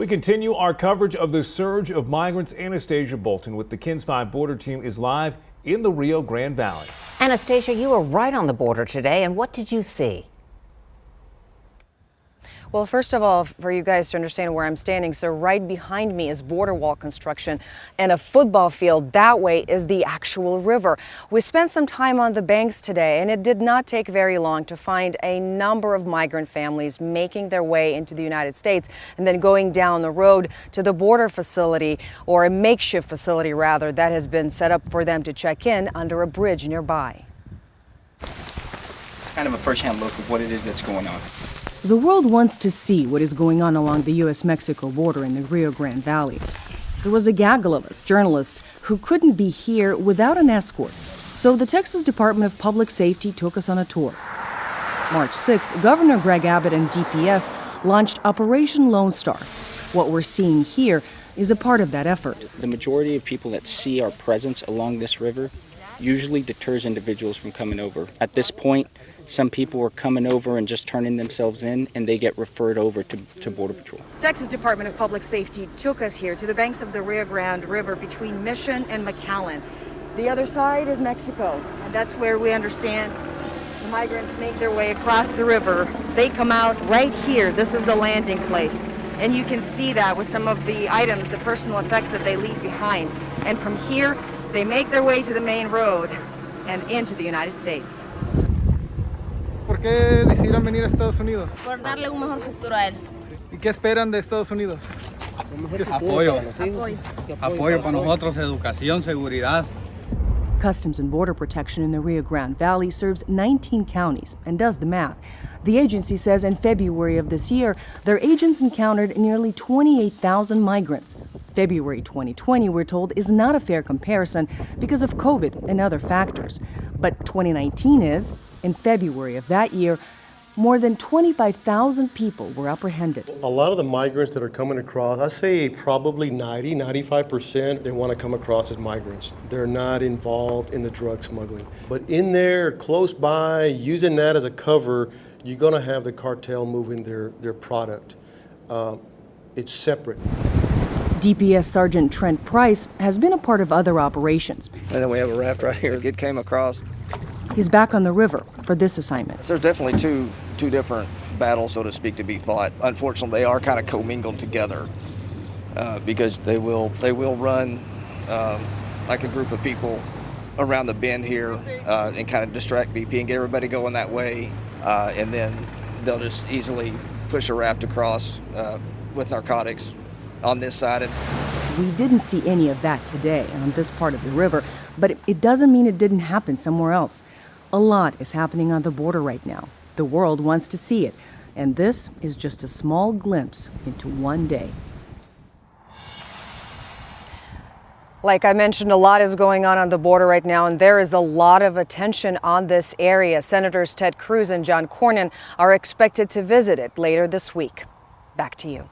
We continue our coverage of the surge of migrants. Anastasia Bolton with the KENS 5 border team is live in the Rio Grande Valley. Anastasia, you were right on the border today, and what did you see? Well, first of all, for you guys to understand where I'm standing, so right behind me is border wall construction and a football field. That way is the actual river. We spent some time on the banks today, and it did not take very long to find a number of migrant families making their way into the United States and then going down the road to the border facility, or a makeshift facility rather, that has been set up for them to check in under a bridge nearby. Kind of a first-hand look of what it is that's going on. The world wants to see what is going on along the U.S.-Mexico border in the Rio Grande Valley. There was a gaggle of us, journalists, who couldn't be here without an escort. So the Texas Department of Public Safety took us on a tour. March 6, Governor Greg Abbott and DPS launched Operation Lone Star. What we're seeing here is a part of that effort. The majority of people that see our presence along this river usually deters individuals from coming over. At this point, some people are coming over and just turning themselves in, and they get referred over to Border Patrol. Texas Department of Public Safety took us here to the banks of the Rio Grande River between Mission and McAllen. The other side is Mexico, and that's where we understand the migrants make their way across the river. They come out right here. This is the landing place, and you can see that with some of the items, the personal effects that they leave behind. And from here, they make their way to the main road and into the United States. ¿Por qué decidieron venir a Estados Unidos? Por darle un mejor futuro a él. ¿Y qué esperan de Estados Unidos? Apoyo. Apoyo para nosotros, educación, seguridad. Customs and Border Protection in the Rio Grande Valley serves 19 counties and does the math. The agency says in February of this year, their agents encountered nearly 28,000 migrants. February 2020, we're told, is not a fair comparison because of COVID and other factors. But 2019 is. In February of that year, more than 25,000 people were apprehended. A lot of the migrants that are coming across, I say probably 95%, they want to come across as migrants. They're not involved in the drug smuggling. But in there, close by, using that as a cover, you're going to have the cartel moving their product. It's separate. DPS Sergeant Trent Price has been a part of other operations. And then we have a raft right here. It came across. He's back on the river for this assignment. So there's definitely two different battles, so to speak, to be fought. Unfortunately, they are kind of commingled together because they will run like a group of people around the bend here and kind of distract BP and get everybody going that way, and then they'll just easily push a raft across with narcotics on this side. We didn't see any of that today on this part of the river, but it doesn't mean it didn't happen somewhere else. A lot is happening on the border right now. The world wants to see it, and this is just a small glimpse into one day. Like I mentioned, a lot is going on the border right now, and there is a lot of attention on this area. Senators Ted Cruz and John Cornyn are expected to visit it later this week. Back to you.